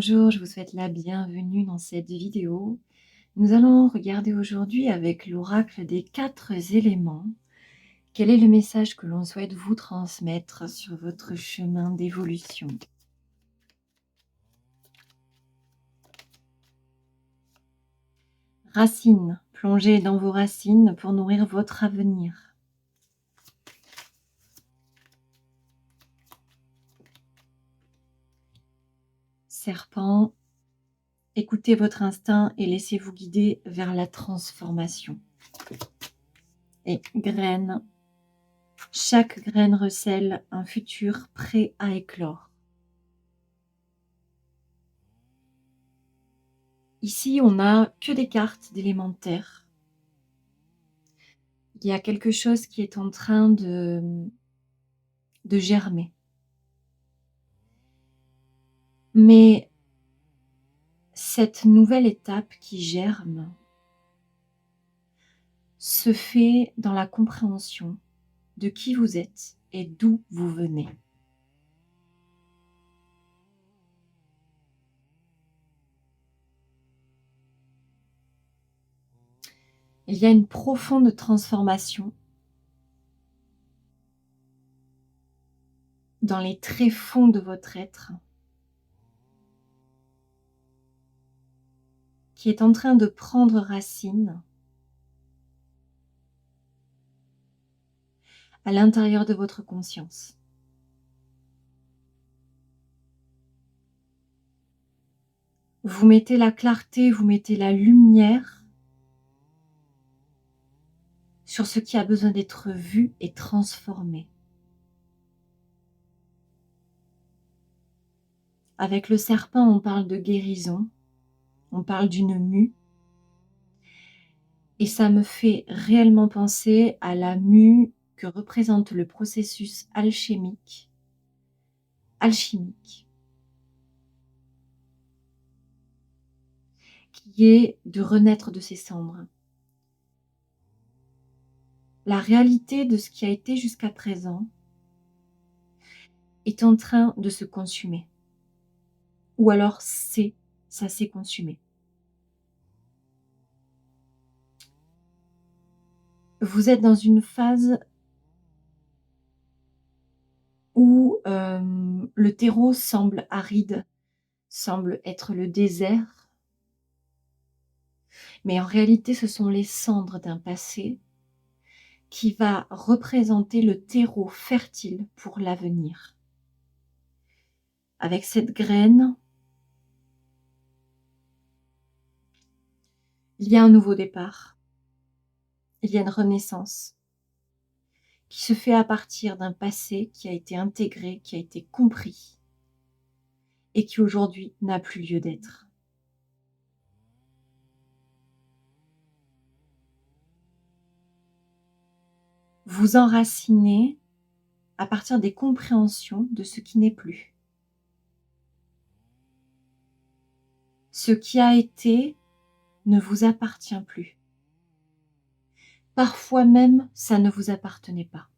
Bonjour, je vous souhaite la bienvenue dans cette vidéo. Nous allons regarder aujourd'hui avec l'oracle des 4 éléments, quel est le message que l'on souhaite vous transmettre sur votre chemin d'évolution. Racines, plongez dans vos racines pour nourrir votre avenir. Serpent, écoutez votre instinct et laissez-vous guider vers la transformation. Et graine, chaque graine recèle un futur prêt à éclore. Ici, on n'a que des cartes d'élémentaire. Il y a quelque chose qui est en train de germer. Mais cette nouvelle étape qui germe se fait dans la compréhension de qui vous êtes et d'où vous venez. Il y a une profonde transformation dans les tréfonds de votre être qui est en train de prendre racine à l'intérieur de votre conscience. Vous mettez la clarté, vous mettez la lumière sur ce qui a besoin d'être vu et transformé. Avec le serpent, on parle de guérison, on parle d'une mue. Et ça me fait réellement penser à la mue que représente le processus alchimique, qui est de renaître de ses cendres. La réalité de ce qui a été jusqu'à présent est en train de se consumer. Ou alors ça s'est consumé. Vous êtes dans une phase où le terreau semble aride, semble être le désert. Mais en réalité, ce sont les cendres d'un passé qui va représenter le terreau fertile pour l'avenir. Avec cette graine, il y a un nouveau départ, il y a une renaissance qui se fait à partir d'un passé qui a été intégré, qui a été compris et qui aujourd'hui n'a plus lieu d'être. Vous enracinez à partir des compréhensions de ce qui n'est plus. Ce qui a été ne vous appartient plus. Parfois même, ça ne vous appartenait pas.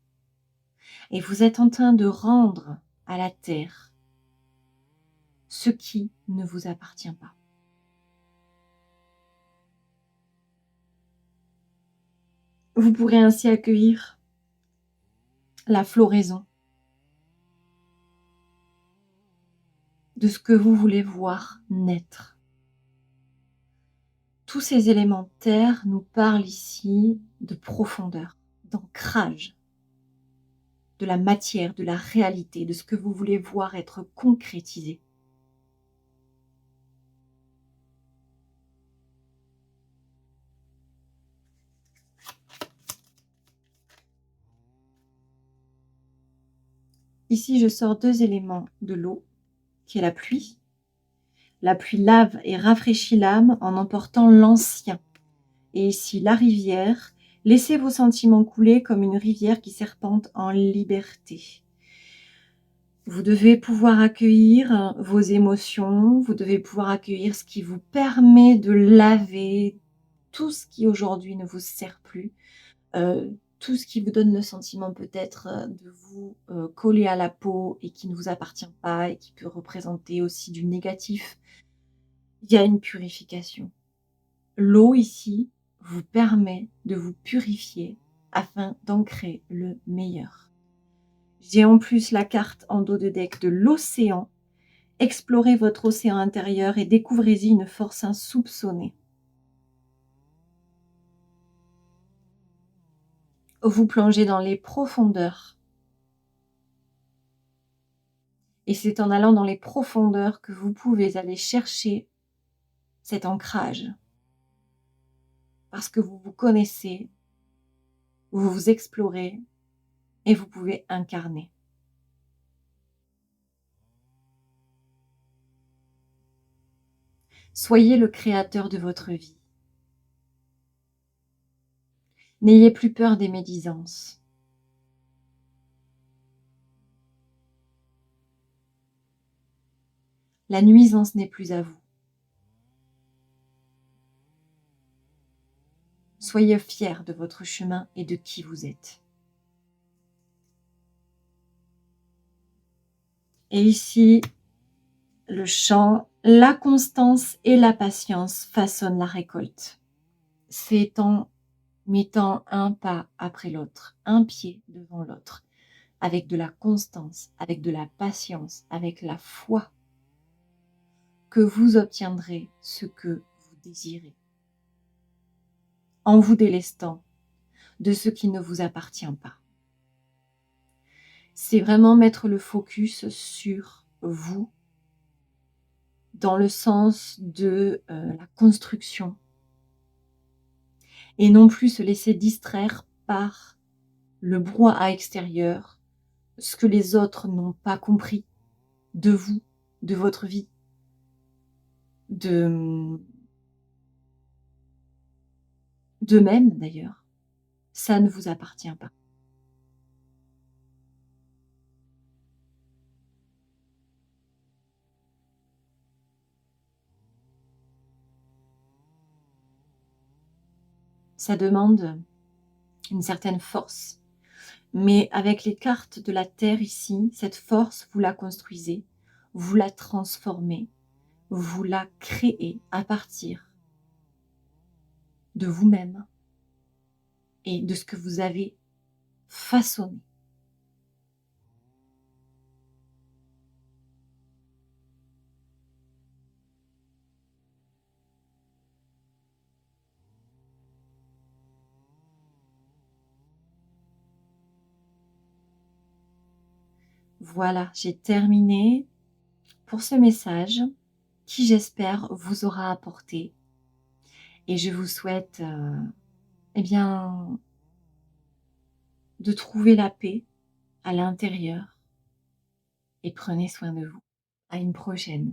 Et vous êtes en train de rendre à la terre ce qui ne vous appartient pas. Vous pourrez ainsi accueillir la floraison de ce que vous voulez voir naître. Tous ces éléments terre nous parlent ici de profondeur, d'ancrage, de la matière, de la réalité, de ce que vous voulez voir être concrétisé. Ici, je sors 2 éléments de l'eau, qui est la pluie. La pluie lave et rafraîchit l'âme en emportant l'ancien. Et ici, la rivière, laissez vos sentiments couler comme une rivière qui serpente en liberté. Vous devez pouvoir accueillir vos émotions, vous devez pouvoir accueillir ce qui vous permet de laver tout ce qui aujourd'hui ne vous sert plus, tout ce qui vous donne le sentiment peut-être, de vous, coller à la peau et qui ne vous appartient pas et qui peut représenter aussi du négatif, il y a une purification. L'eau ici vous permet de vous purifier afin d'ancrer le meilleur. J'ai en plus la carte en dos de deck de l'océan. Explorez votre océan intérieur et découvrez-y une force insoupçonnée. Vous plongez dans les profondeurs. Et c'est en allant dans les profondeurs que vous pouvez aller chercher cet ancrage. Parce que vous vous connaissez, vous vous explorez et vous pouvez incarner. Soyez le créateur de votre vie. N'ayez plus peur des médisances. La nuisance n'est plus à vous. Soyez fiers de votre chemin et de qui vous êtes. Et ici, le chant, la constance et la patience façonnent la récolte. C'est en mettant un pas après l'autre, un pied devant l'autre, avec de la constance, avec de la patience, avec la foi, que vous obtiendrez ce que vous désirez, en vous délestant de ce qui ne vous appartient pas. C'est vraiment mettre le focus sur vous, dans le sens de la construction, et non plus se laisser distraire par le brouhaha extérieur, ce que les autres n'ont pas compris de vous, de votre vie, d'eux-mêmes d'ailleurs. Ça ne vous appartient pas. Ça demande une certaine force. Mais avec les cartes de la Terre ici, cette force, vous la construisez, vous la transformez, vous la créez à partir de vous-même et de ce que vous avez façonné. Voilà, j'ai terminé pour ce message qui, j'espère, vous aura apporté. Et je vous souhaite, eh bien, de trouver la paix à l'intérieur et prenez soin de vous. À une prochaine.